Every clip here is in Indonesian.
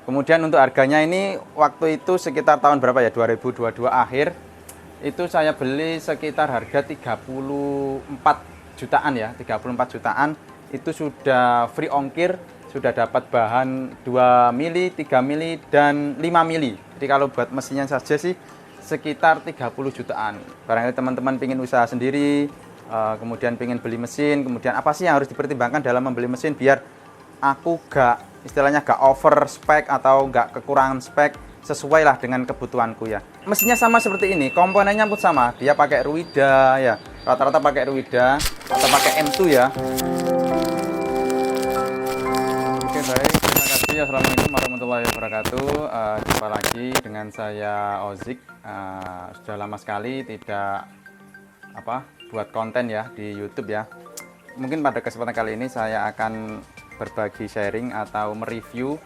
Kemudian untuk harganya ini waktu itu sekitar tahun berapa ya, 2022 akhir itu saya beli sekitar harga 34 jutaan ya, 34 jutaan. Itu sudah free ongkir, sudah dapat bahan 2 mili, 3 mili dan 5 mili. Jadi kalau buat mesinnya saja sih sekitar 30 jutaan. Barangkali teman-teman ingin usaha sendiri, kemudian ingin beli mesin, kemudian apa sih yang harus dipertimbangkan dalam membeli mesin biar aku istilahnya gak over spek atau gak kekurangan spek, sesuai lah dengan kebutuhanku ya. Mesinnya sama seperti ini, komponennya pun sama, dia pakai Ruida ya, rata-rata pakai Ruida atau pakai M2 ya. Oke baik, terima kasih. Assalamualaikum warahmatullahi wabarakatuh. Jumpa lagi dengan saya Ozik. Sudah lama sekali tidak buat konten ya di YouTube ya. Mungkin pada kesempatan kali ini saya akan berbagi sharing atau mereview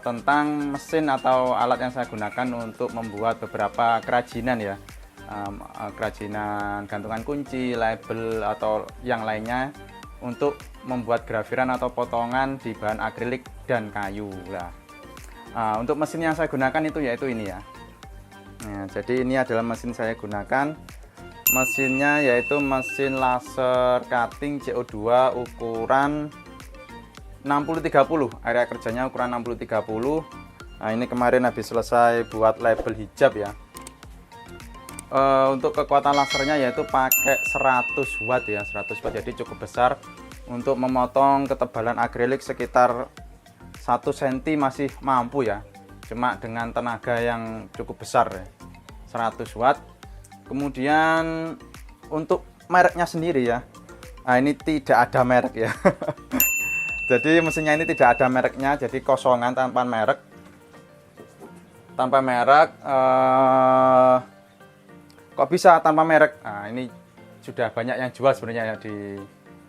tentang mesin atau alat yang saya gunakan untuk membuat beberapa kerajinan ya, kerajinan gantungan kunci, label atau yang lainnya untuk membuat grafiran atau potongan di bahan akrilik dan kayu lah. Untuk mesin yang saya gunakan itu yaitu ini ya. Nah, jadi ini adalah mesin saya gunakan. Mesinnya yaitu mesin laser cutting CO2 ukuran 60-30, area kerjanya ukuran 60-30. Nah, ini kemarin habis selesai buat label hijab ya. Untuk kekuatan lasernya yaitu pakai 100 watt ya, 100 watt, jadi cukup besar untuk memotong ketebalan akrilik sekitar 1 cm masih mampu ya, cuma dengan tenaga yang cukup besar ya, 100 watt. Kemudian untuk mereknya sendiri ya, nah ini tidak ada merek ya. Jadi mesinnya ini tidak ada mereknya, jadi kosongan tanpa merek. Tanpa merek, kok bisa tanpa merek? Nah, ini sudah banyak yang jual sebenarnya ya di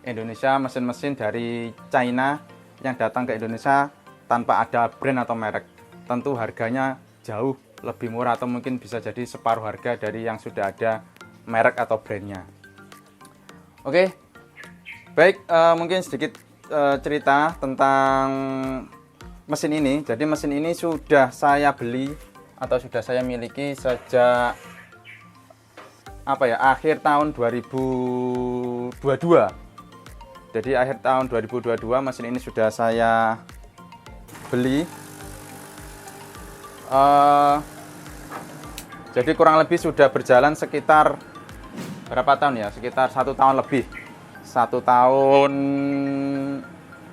Indonesia, mesin-mesin dari China yang datang ke Indonesia tanpa ada brand atau merek. Tentu harganya jauh lebih murah atau mungkin bisa jadi separuh harga dari yang sudah ada merek atau brandnya. Oke, baik, mungkin sedikit cerita tentang mesin ini. Jadi mesin ini sudah saya beli atau sudah saya miliki sejak akhir tahun 2022. Jadi akhir tahun 2022 mesin ini sudah saya beli. Jadi kurang lebih sudah berjalan sekitar berapa tahun ya? Sekitar 1 tahun lebih. 1 tahun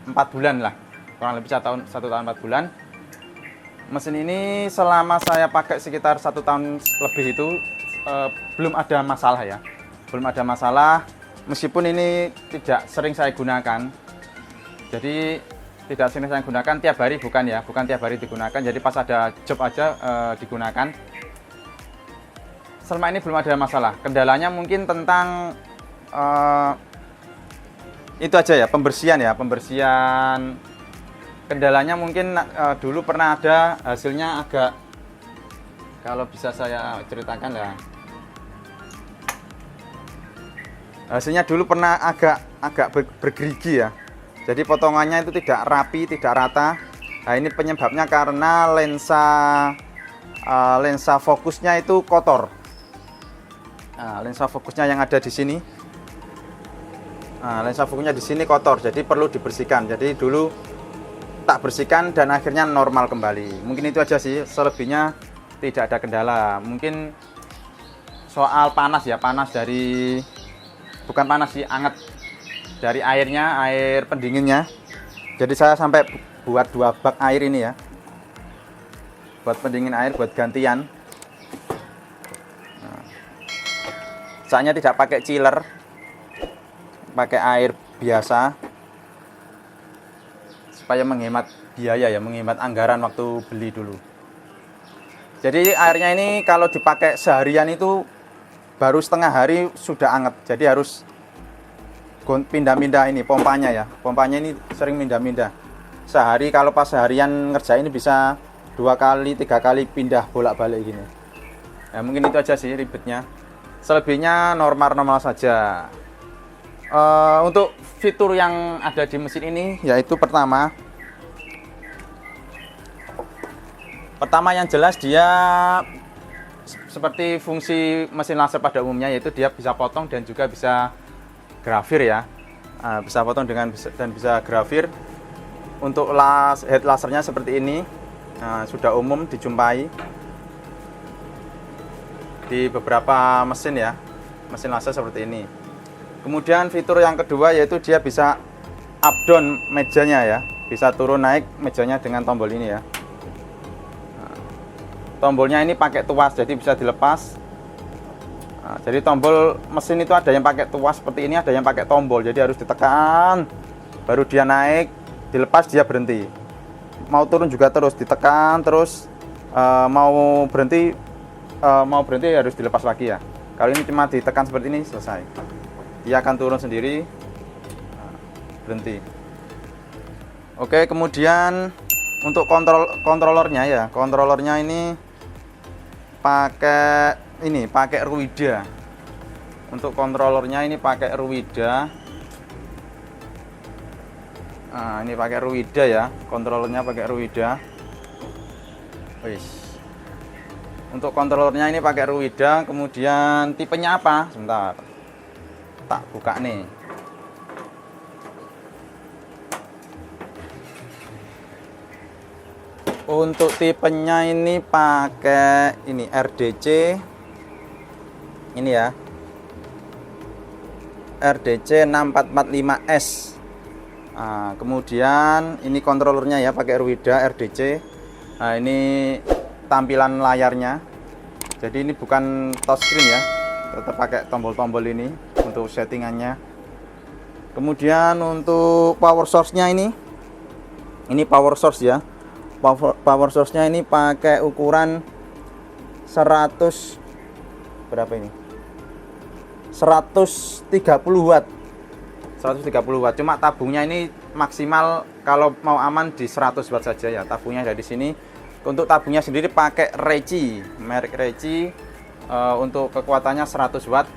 4 bulan lah, kurang lebih 1 tahun 4 bulan. Mesin ini selama saya pakai sekitar 1 tahun lebih itu belum ada masalah ya, belum ada masalah. Meskipun ini tidak sering saya gunakan, jadi tidak sering saya gunakan tiap hari, bukan tiap hari digunakan, jadi pas ada job aja digunakan. Selama ini belum ada masalah. Kendalanya mungkin tentang itu aja ya, pembersihan. Kendalanya mungkin dulu pernah ada hasilnya agak, kalau bisa saya ceritakan ya, hasilnya dulu pernah agak bergerigi ya, jadi potongannya itu tidak rapi, tidak rata. Nah, ini penyebabnya karena lensa fokusnya itu kotor. Nah, lensa fokusnya yang ada di sini, lensa fokusnya di sini kotor, jadi perlu dibersihkan. Jadi dulu tak bersihkan dan akhirnya normal kembali. Mungkin itu aja sih, selebihnya tidak ada kendala. Mungkin soal panas ya, bukan panas sih, anget dari airnya, air pendinginnya. Jadi saya sampai buat 2 bak air ini ya, buat pendingin air, buat gantian. Soalnya tidak pakai chiller, pakai air biasa supaya menghemat biaya ya, menghemat anggaran waktu beli dulu. Jadi airnya ini kalau dipakai seharian itu baru setengah hari sudah anget, jadi harus pindah-pindah ini pompanya ya. Pompanya ini sering pindah-pindah. Sehari kalau pas seharian ngerjain ini bisa 2 kali 3 kali pindah bolak-balik gini. Ya mungkin itu aja sih ribetnya. Selebihnya normal-normal saja. Untuk fitur yang ada di mesin ini yaitu pertama, Pertama yang jelas dia seperti fungsi mesin laser pada umumnya, yaitu dia bisa potong dan juga bisa grafir ya. Bisa potong dan bisa grafir. Untuk head lasernya seperti ini, sudah umum dijumpai di beberapa mesin ya, mesin laser seperti ini. Kemudian fitur yang kedua yaitu dia bisa up down mejanya ya, bisa turun naik mejanya dengan tombol ini ya. Tombolnya ini pakai tuas, jadi bisa dilepas. Jadi tombol mesin itu ada yang pakai tuas seperti ini, ada yang pakai tombol, jadi harus ditekan baru dia naik, dilepas dia berhenti. Mau turun juga terus ditekan terus, mau berhenti harus dilepas lagi ya. Kalau ini cuma ditekan seperti ini, selesai, dia akan turun sendiri, berhenti. Oke, kemudian untuk kontrolernya ya, kontrolernya ini pakai Ruida. Untuk kontrolernya ini pakai Ruida. Ini pakai Ruida ya, kontrolernya pakai Ruida. Untuk kontrolernya ini pakai Ruida. Kemudian tipenya apa? Sebentar, tak buka nih. Untuk tipenya ini pakai ini RDC, ini ya, RDC 6445S. Kemudian ini kontrolernya ya, pakai Ruida RDC. Ini tampilan layarnya. Jadi ini bukan touchscreen ya, tetap pakai tombol-tombol ini untuk settingannya. Kemudian untuk power source-nya ini power source ya. Power source-nya ini pakai ukuran 100 berapa ini? 130 watt. 130 watt. Cuma tabungnya ini maksimal kalau mau aman di 100 watt saja ya. Tabungnya dari sini. Untuk tabungnya sendiri pakai Reci, merek Reci. Untuk kekuatannya 100 watt.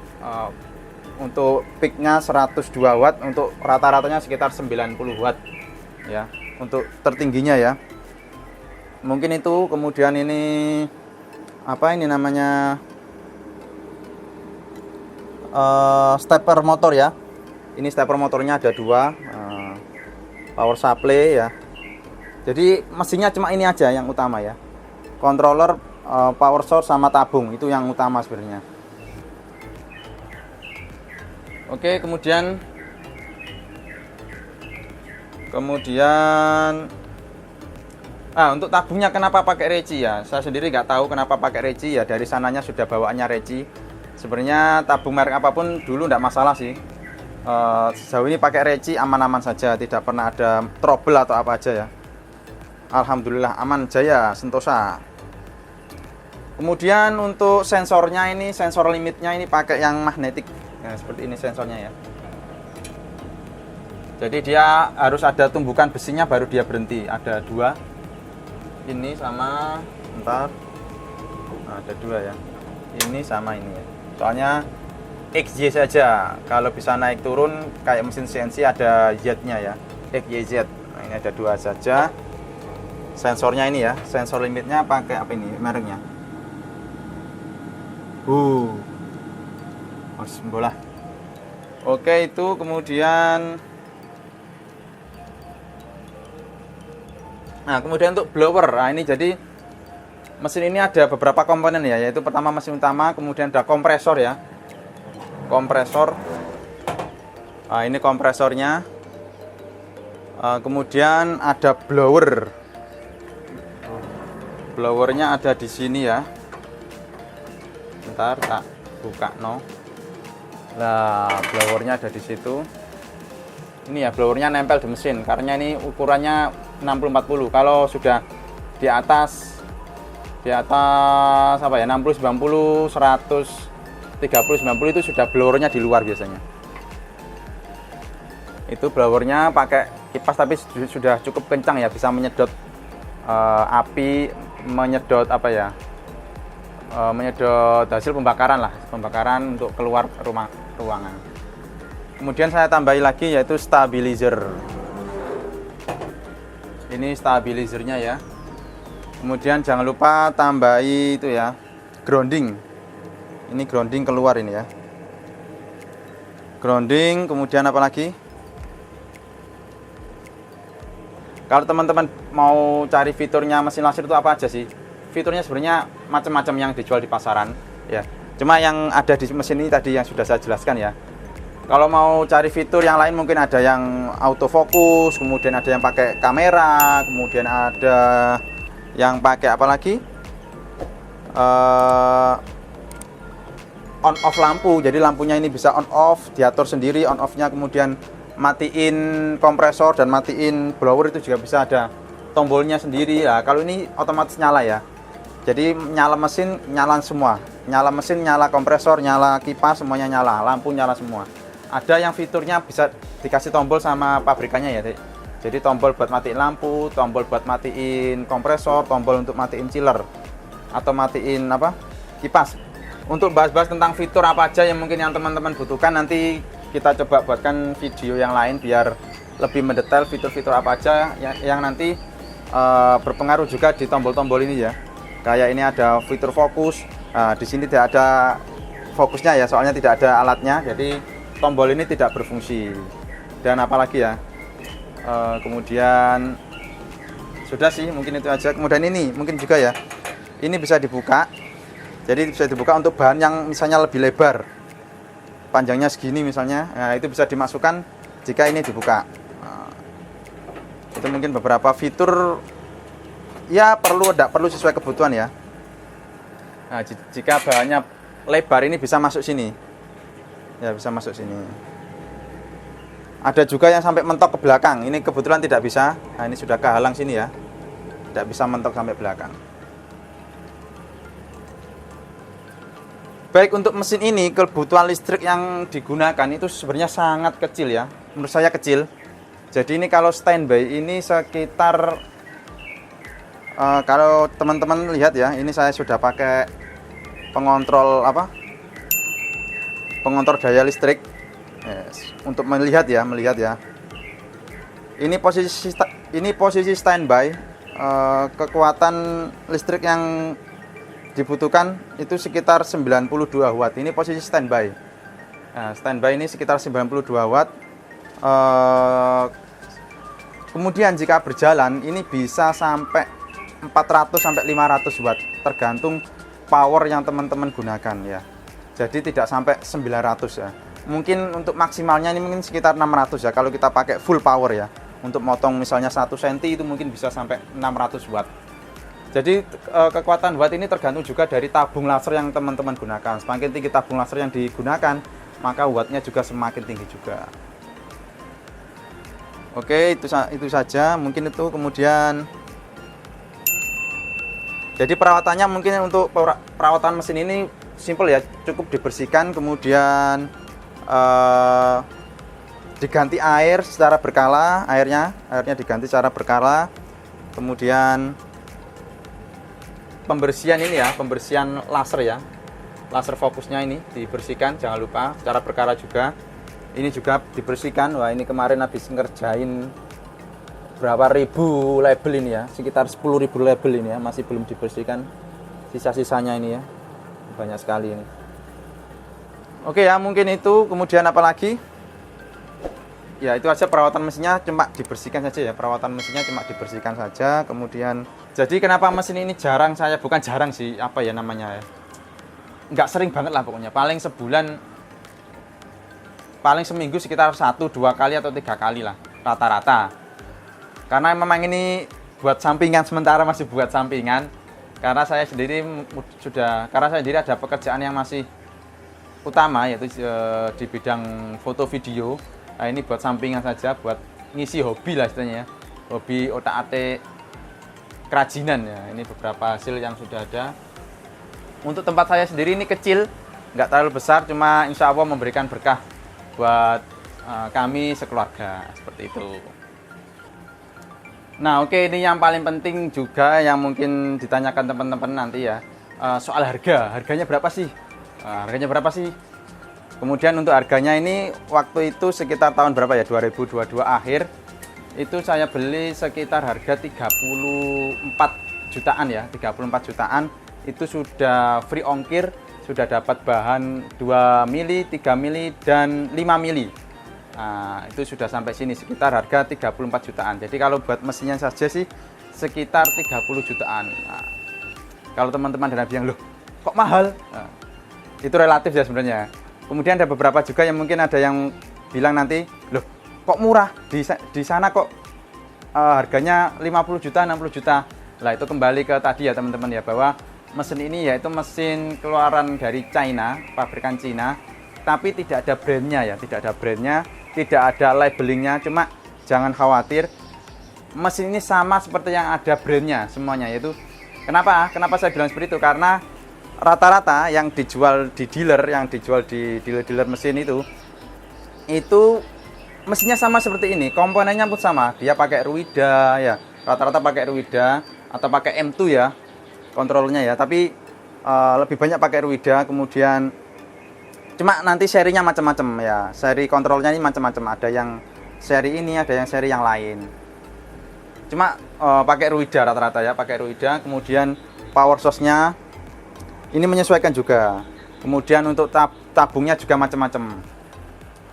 Untuk peaknya 102 watt. Untuk rata-ratanya sekitar 90 watt ya. Untuk tertingginya ya. Mungkin itu. Kemudian ini apa ini namanya, stepper motor ya. Ini stepper motornya ada dua, power supply ya. Jadi mesinnya cuma ini aja yang utama ya, controller, power source sama tabung, itu yang utama sebenarnya. Oke, kemudian untuk tabungnya kenapa pakai Reci ya? Saya sendiri nggak tahu kenapa pakai Reci ya. Dari sananya sudah bawaannya Reci. Sebenarnya tabung merek apapun dulu nggak masalah sih. Sejauh ini pakai Reci aman-aman saja, tidak pernah ada trouble atau apa aja ya. Alhamdulillah aman jaya sentosa. Kemudian untuk sensornya ini, sensor limitnya ini pakai yang magnetik. Nah, seperti ini sensornya ya. Jadi dia harus ada tumbukan besinya baru dia berhenti. Ada dua. Ini sama, bentar, ada dua ya, ini sama ini ya. Soalnya XY saja, kalau bisa naik turun kayak mesin CNC ada Z-nya ya, XYZ. Nah, ini ada dua saja. Sensornya ini ya, sensor limitnya pakai apa ini mereknya? Bola. Oke, itu kemudian. Nah, kemudian untuk blower, nah ini jadi mesin ini ada beberapa komponen ya, yaitu pertama mesin utama, kemudian ada kompresor ya, kompresor. Nah, ini kompresornya. Kemudian ada blower, blowernya ada di sini ya. Bentar, tak buka no. Nah, blowernya ada di situ. Ini ya, blowernya nempel di mesin karena ini ukurannya 60-40. Kalau sudah di atas apa ya, 60, 90, 130, 90 itu sudah blowernya di luar biasanya. Itu blowernya pakai kipas tapi sudah cukup kencang ya, bisa menyedot api, menyedot apa ya, menyedot hasil pembakaran untuk keluar ruangan. Kemudian saya tambahi lagi yaitu stabilizer. Ini stabilizernya ya. Kemudian jangan lupa tambahi itu ya, grounding. Ini grounding keluar ini ya. Grounding, kemudian apa lagi? Kalau teman-teman mau cari fiturnya mesin laser itu apa aja sih? Fiturnya sebenarnya macam-macam yang dijual di pasaran ya. Cuma yang ada di mesin ini tadi yang sudah saya jelaskan ya. Kalau mau cari fitur yang lain mungkin ada yang autofocus, kemudian ada yang pakai kamera, kemudian ada yang pakai apa lagi? On off lampu. Jadi lampunya ini bisa on off, diatur sendiri on off-nya, kemudian matiin kompresor dan matiin blower itu juga bisa ada tombolnya sendiri. Nah, kalau ini otomatis nyala ya. Jadi nyala mesin, nyala semua. Nyala mesin, nyala kompresor, nyala kipas, semuanya nyala. Lampu nyala semua. Ada yang fiturnya bisa dikasih tombol sama pabrikannya ya. Jadi tombol buat matiin lampu, tombol buat matiin kompresor, tombol untuk matiin chiller atau matiin apa? Kipas. Untuk bahas-bahas tentang fitur apa aja yang mungkin yang teman-teman butuhkan, nanti kita coba buatkan video yang lain biar lebih mendetail fitur-fitur apa aja yang nanti berpengaruh juga di tombol-tombol ini ya. Kayak ini ada fitur fokus. Di sini tidak ada fokusnya ya, soalnya tidak ada alatnya, jadi tombol ini tidak berfungsi. Dan apalagi ya, kemudian sudah sih, mungkin itu aja. Kemudian ini mungkin juga ya, ini bisa dibuka. Jadi bisa dibuka untuk bahan yang misalnya lebih lebar, panjangnya segini misalnya. Nah, itu bisa dimasukkan jika ini dibuka. Itu mungkin beberapa fitur ya, tidak perlu sesuai kebutuhan ya. Nah, jika bahannya lebar ini bisa masuk sini ya, bisa masuk sini. Ada juga yang sampai mentok ke belakang, ini kebetulan tidak bisa. Nah, ini sudah kehalang sini ya, tidak bisa mentok sampai belakang. Baik, untuk mesin ini kebutuhan listrik yang digunakan itu sebenarnya sangat kecil ya, menurut saya kecil. Jadi ini kalau standby ini sekitar kalau teman-teman lihat ya, ini saya sudah pakai pengontrol apa? Pengontrol daya listrik. Yes. Untuk melihat ya. Ini posisi standby. Kekuatan listrik yang dibutuhkan itu sekitar 92 watt. Ini posisi standby. Nah, standby ini sekitar 92 watt. Kemudian jika berjalan ini bisa sampai 400 sampai 500 watt, tergantung power yang teman-teman gunakan ya. Jadi tidak sampai 900 ya. Mungkin untuk maksimalnya ini mungkin sekitar 600 ya, kalau kita pakai full power ya. Untuk motong misalnya 1 cm itu mungkin bisa sampai 600 watt. Jadi kekuatan watt ini tergantung juga dari tabung laser yang teman-teman gunakan. Semakin tinggi tabung laser yang digunakan, maka wattnya juga semakin tinggi juga. Oke, itu saja mungkin itu. Kemudian jadi perawatannya mungkin untuk perawatan mesin ini simple ya, cukup dibersihkan, kemudian diganti air secara berkala, airnya diganti secara berkala. Kemudian pembersihan ini ya, pembersihan laser ya, laser fokusnya ini dibersihkan, jangan lupa secara berkala juga. Ini juga dibersihkan. Wah, ini kemarin habis ngerjain berapa ribu label ini ya, sekitar 10.000 label ini ya, masih belum dibersihkan sisa-sisanya ini ya, banyak sekali ini. Oke ya, mungkin itu. Kemudian apa lagi ya, itu aja perawatan mesinnya, cuma dibersihkan saja ya, perawatan mesinnya cuma dibersihkan saja. Kemudian jadi kenapa mesin ini jarang saya, bukan jarang sih, apa ya namanya ya, nggak sering banget lah pokoknya, paling sebulan, paling seminggu sekitar 1-2 kali atau 3 kali lah rata-rata. Karena memang ini buat sampingan, sementara masih buat sampingan. Karena saya sendiri ada pekerjaan yang masih utama, yaitu di bidang foto video. Nah, ini buat sampingan saja, buat ngisi hobi lah istilahnya ya. Hobi otak-atik kerajinan ya. Ini beberapa hasil yang sudah ada. Untuk tempat saya sendiri ini kecil, nggak terlalu besar, cuma insya Allah memberikan berkah buat kami sekeluarga, seperti itu. Nah, oke, ini yang paling penting juga yang mungkin ditanyakan teman-teman nanti ya, soal harganya berapa sih? Harganya berapa sih? Kemudian untuk harganya ini waktu itu sekitar tahun berapa ya, 2022 akhir itu saya beli sekitar harga 34 jutaan ya, 34 jutaan itu sudah free ongkir, sudah dapat bahan 2 mili, 3 mili dan 5 mili. Nah, itu sudah sampai sini sekitar harga 34 jutaan. Jadi kalau buat mesinnya saja sih sekitar 30 jutaan. Nah, kalau teman-teman ada bilang, loh kok mahal? Nah, itu relatif ya sebenarnya. Kemudian ada beberapa juga yang mungkin ada yang bilang nanti, loh kok murah? Di sana kok harganya 50 juta, 60 juta. Lah itu kembali ke tadi ya teman-teman ya, bahwa mesin ini yaitu mesin keluaran dari China, pabrikan Cina, tapi tidak ada brandnya ya, tidak ada brandnya, tidak ada labelingnya. Cuma jangan khawatir, mesin ini sama seperti yang ada brandnya semuanya. Yaitu kenapa saya bilang seperti itu, karena rata-rata yang dijual di dealer, yang dijual di dealer mesin itu mesinnya sama seperti ini, komponennya pun sama. Dia pakai Ruida ya, rata-rata pakai Ruida atau pakai M2 ya kontrolnya ya, tapi lebih banyak pakai Ruida. Kemudian cuma nanti serinya macam-macam ya, seri kontrolnya ini macam-macam, ada yang seri ini, ada yang seri yang lain. Cuma pakai Ruida rata-rata ya, pakai Ruida. Kemudian power source-nya ini menyesuaikan juga. Kemudian untuk tabungnya juga macam-macam.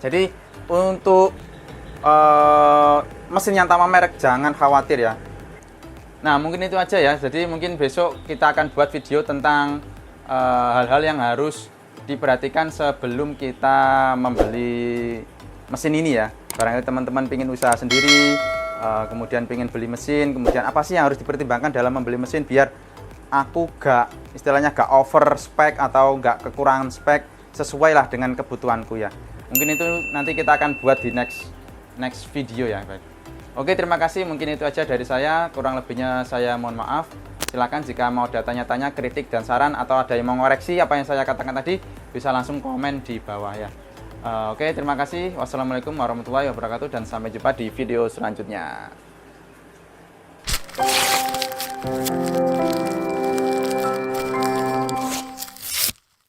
Jadi untuk mesin yang tanpa merek jangan khawatir ya. Nah mungkin itu aja ya. Jadi mungkin besok kita akan buat video tentang hal-hal yang harus diperhatikan sebelum kita membeli mesin ini ya. Barangkali teman-teman pengen usaha sendiri, kemudian pengen beli mesin, kemudian apa sih yang harus dipertimbangkan dalam membeli mesin biar aku istilahnya gak over spek atau gak kekurangan spek, sesuai lah dengan kebutuhanku ya. Mungkin itu nanti kita akan buat di next video ya. Baik. Oke, terima kasih. Mungkin itu aja dari saya. Kurang lebihnya saya mohon maaf. Silakan jika mau ada tanya-tanya, kritik dan saran, atau ada yang mau ngoreksi apa yang saya katakan tadi, bisa langsung komen di bawah ya. Oke, terima kasih. Wassalamualaikum warahmatullahi wabarakatuh dan sampai jumpa di video selanjutnya.